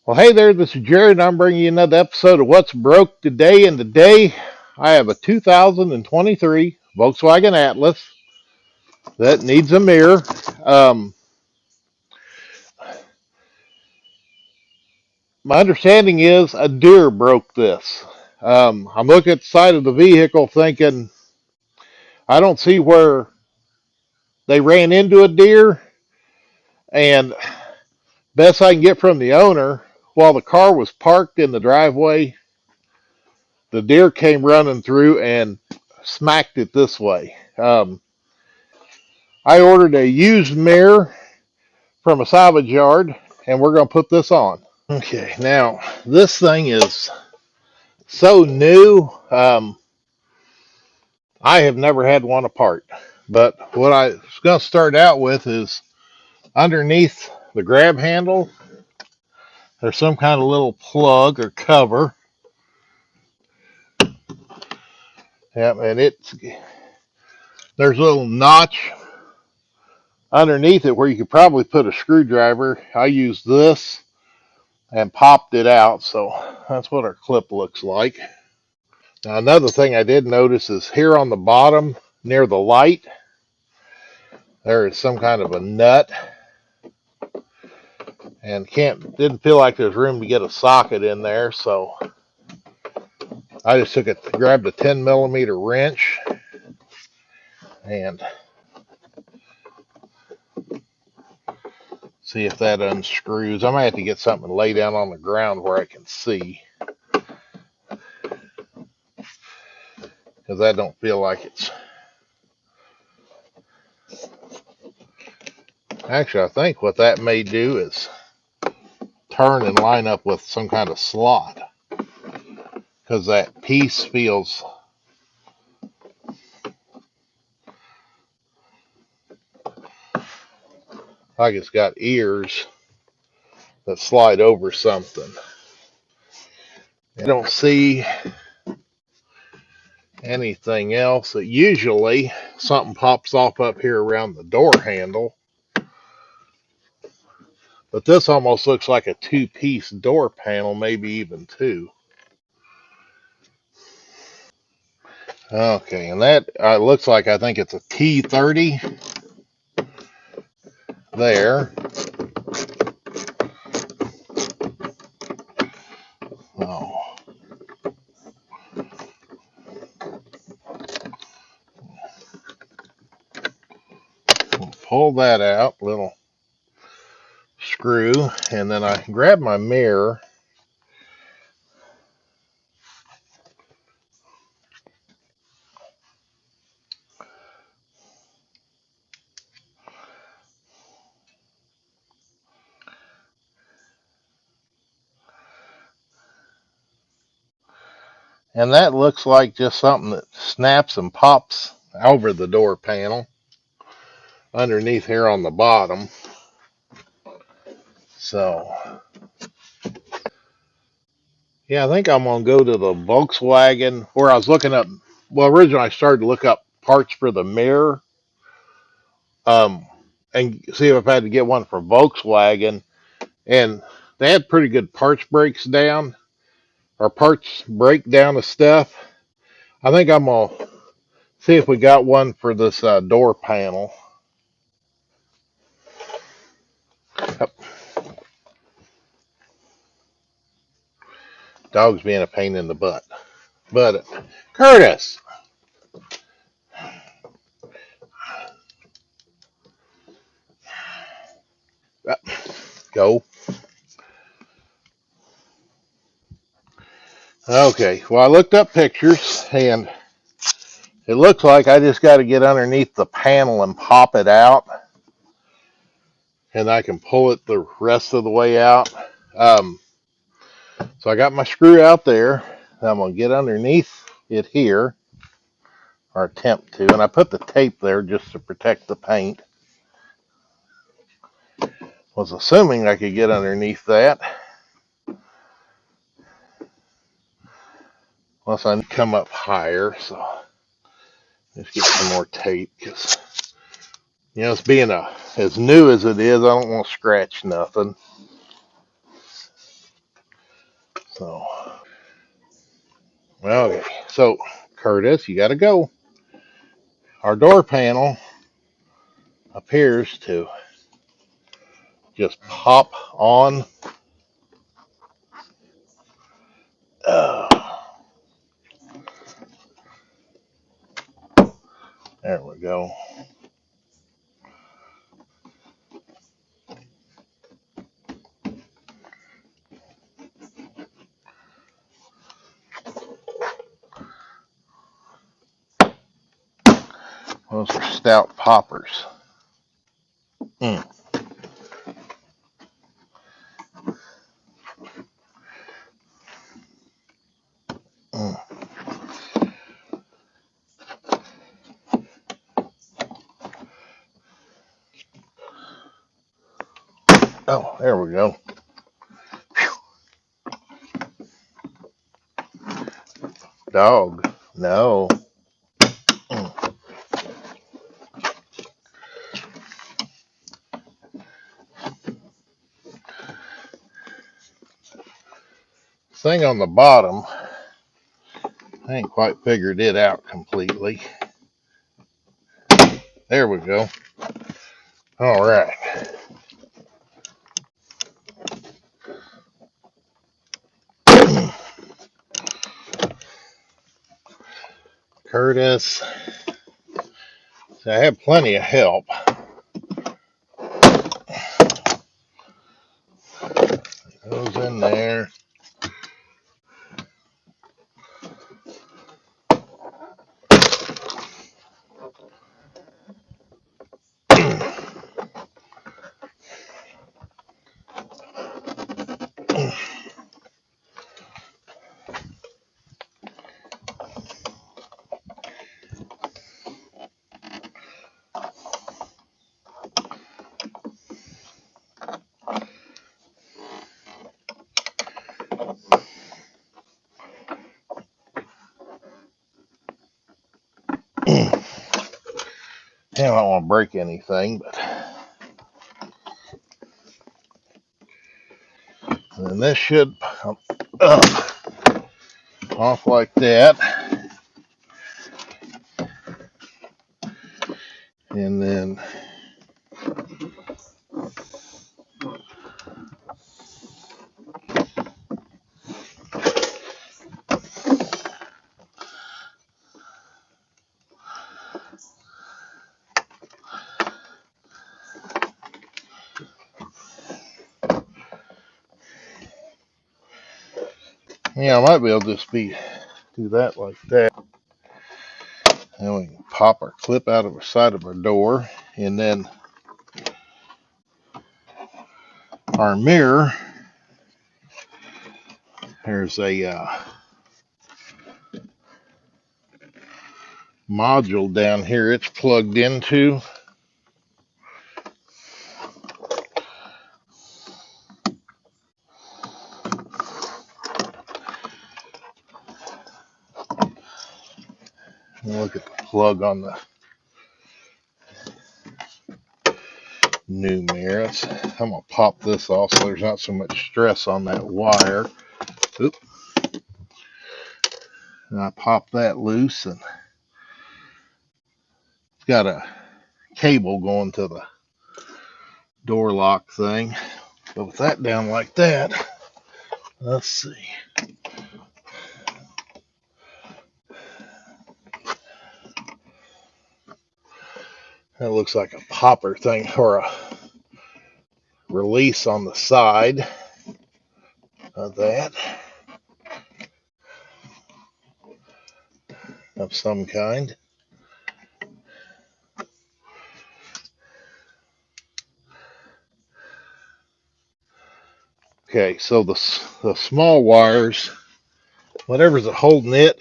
Well, hey there, this is Jared, and I'm bringing you another episode of What's Broke Today. And today I have a 2023 Volkswagen Atlas that needs a mirror. Um, my understanding is a deer broke this. I'm looking at the side of the vehicle thinking, I don't see where they ran into a deer, and best I can get from the owner, while the car was parked in the driveway, the deer came running through and smacked it this way. I ordered a used mirror from a salvage yard, and we're going to put this on. Okay, now this thing is so new. I have never had one apart, but what I was going to start out with is underneath the grab handle, there's some kind of little plug or cover. Yep, and there's a little notch underneath it where you could probably put a screwdriver. I used this and popped it out, so that's what our clip looks like. Now, another thing I did notice is here on the bottom near the light, there is some kind of a nut, and didn't feel like there's room to get a socket in there, so I just grabbed a 10mm wrench and see if that unscrews. I might have to get something to lay down on the ground where I can see, because I don't feel like it's. Actually, I think what that may do is turn and line up with some kind of slot, because that piece feels like it's got ears that slide over something. I don't see anything else. Usually something pops off up here around the door handle, but this almost looks like a two-piece door panel, maybe even two. Okay, and that looks like, I think it's a T30 there. Oh. Pull that out, little screw, and then I grab my mirror. And that looks like just something that snaps and pops over the door panel underneath here on the bottom. So, yeah, I think I'm going to go to the Volkswagen, where I was looking up. Well, originally I started to look up parts for the mirror, and see if I had to get one for Volkswagen. And they had pretty good parts breakdown of stuff. I think I'm going to see if we got one for this door panel. Yep. Dog's being a pain in the butt. But, Curtis! Go. Okay, well, I looked up pictures, and it looks like I just got to get underneath the panel and pop it out, and I can pull it the rest of the way out. So I got my screw out there. I'm going to get underneath it here, or attempt to, and I put the tape there just to protect the paint. Was assuming I could get underneath that. Unless I come up higher, so let's get some more tape, because, you know, it's being as new as it is, I don't want to scratch nothing. So, well, okay. So, Curtis, you got to go. Our door panel appears to just pop on. There we go. Those are stout poppers. Mm, mm. Oh, there we go. Dog. No. Mm. Thing on the bottom, I ain't quite figured it out completely. There we go. All right. Curtis, I have plenty of help. Goes in there. I don't want to break anything, but then this should come up, off like that. And then yeah, I might be able to just do that like that. And we can pop our clip out of the side of our door. And then our mirror, there's a module down here it's plugged into. Look at the plug on the new mirror. I'm going to pop this off so there's not so much stress on that wire. Oop. And I pop that loose, and it's got a cable going to the door lock thing. But with that down like that, let's see. That looks like a popper thing or a release on the side of that of some kind. Okay, so the small wires, whatever's holding it,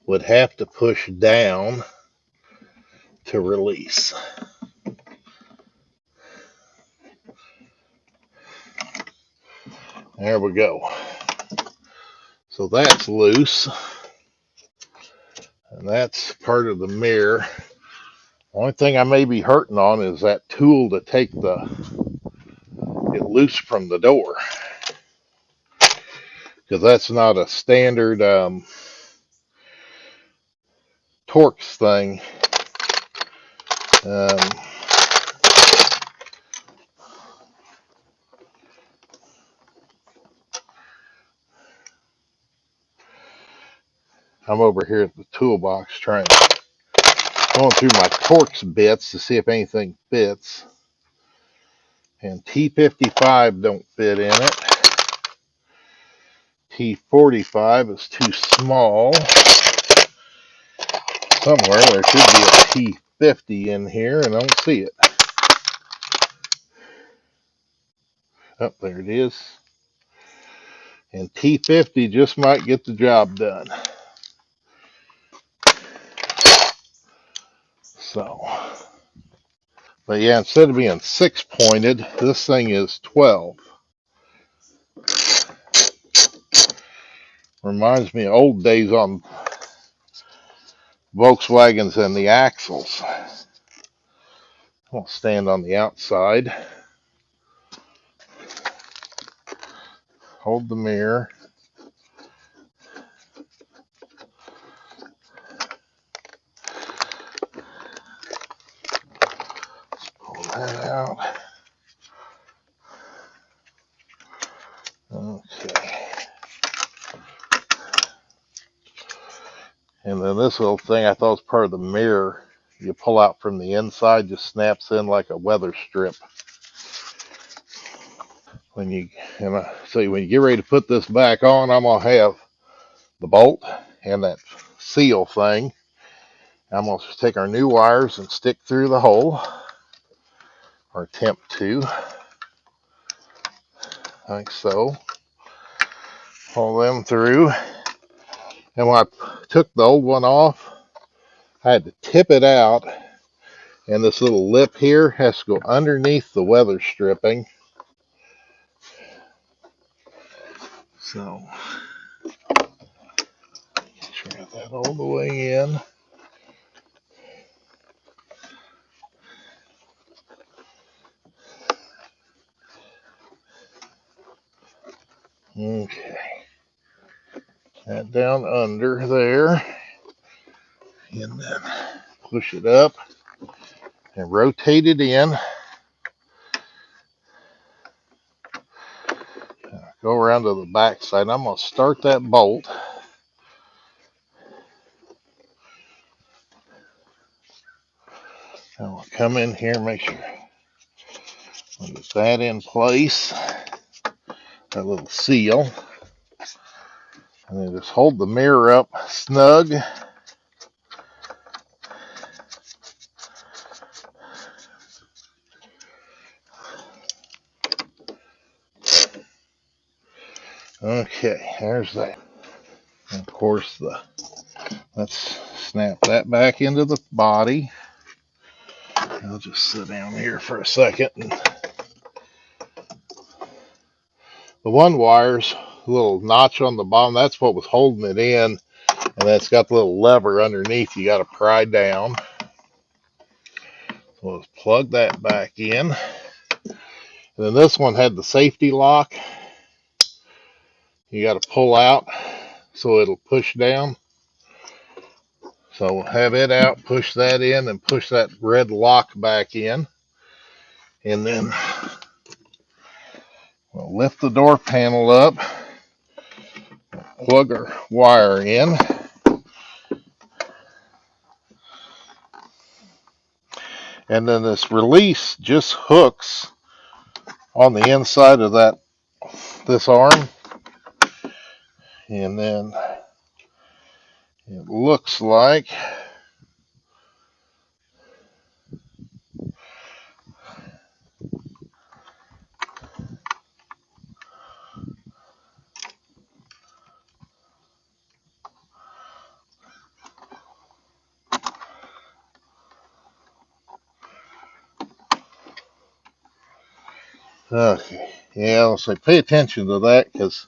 would have to push down to release. There we go. So that's loose. And that's part of the mirror. Only thing I may be hurting on is that tool to take it loose from the door. because that's not a standard Torx thing. I'm over here at the toolbox going through my Torx bits to see if anything fits. And T55 don't fit in it. T45 is too small. Somewhere there should be a T50 in here, and I don't see it. Oh, there it is. And T50 just might get the job done. So, but yeah, instead of being 6-pointed, this thing is 12. Reminds me of old days on Volkswagens and the axles. I'll stand on the outside, hold the mirror. Pull that out. Okay. And then this little thing I thought was part of the mirror. You pull out from the inside, just snaps in like a weather strip. So when you get ready to put this back on, I'm gonna have the bolt and that seal thing. I'm gonna take our new wires and stick through the hole, or attempt to, like so. Pull them through. And when I took the old one off, I had to tip it out, and this little lip here has to go underneath the weather stripping. So, try that all the way in. Okay. That down under there. And then push it up and rotate it in. Go around to the back side. I'm going to start that bolt. I'll come in here and make sure I get that in place. That little seal. And then just hold the mirror up snug. Okay, there's that. And of course, let's snap that back into the body. I'll just sit down here for a second. The one wire's little notch on the bottom, that's what was holding it in. And that's got the little lever underneath you got to pry down. So let's plug that back in. And then this one had the safety lock. You got to pull out so it'll push down. So we'll have it out, push that in, and push that red lock back in. And then we'll lift the door panel up, plug our wire in. And then this release just hooks on the inside of this arm. And then it looks like okay. Yeah, I'll say pay attention to that, because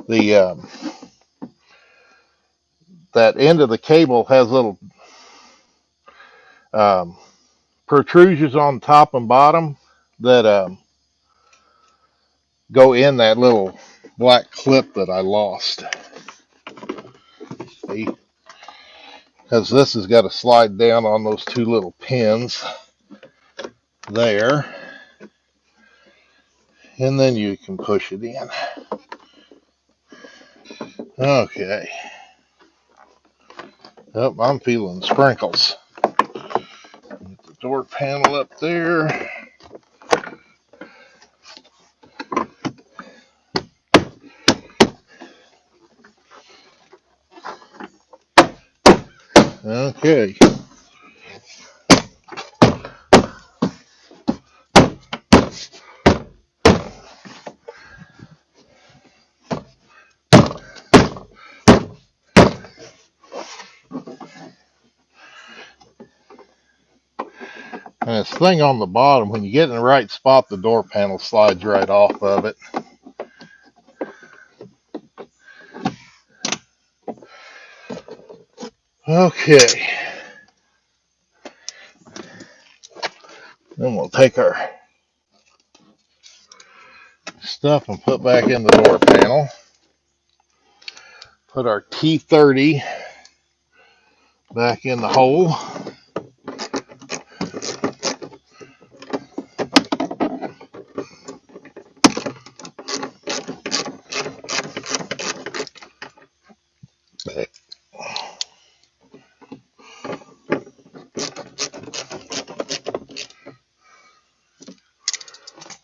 the that end of the cable has little protrusions on top and bottom. that go in that little black clip that I lost. See? Because this has got to slide down on those two little pins there. And then you can push it in. Okay. Oh, I'm feeling sprinkles. Get the door panel up there. Okay. And this thing on the bottom, when you get in the right spot, the door panel slides right off of it. Okay. Then we'll take our stuff and put back in the door panel. Put our T30 back in the hole.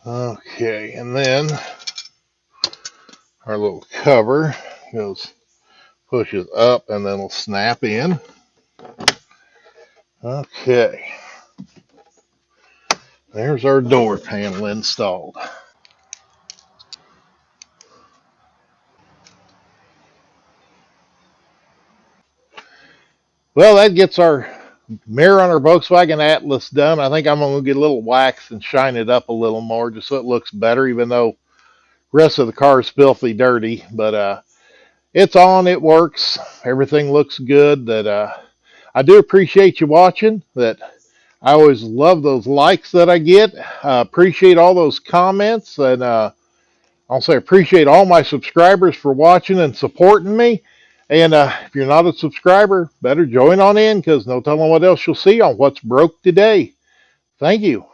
Okay, and then our little cover pushes up and then it'll snap in. Okay, there's our door panel installed. Well, that gets our mirror on our Volkswagen Atlas done. I think I'm going to get a little wax and shine it up a little more just so it looks better, even though the rest of the car is filthy dirty. But it's on, it works, everything looks good. I do appreciate you watching. That I always love those likes that I get. Appreciate all those comments, and also appreciate all my subscribers for watching and supporting me. And if you're not a subscriber, better join on in, because no telling what else you'll see on What's Broke Today. Thank you.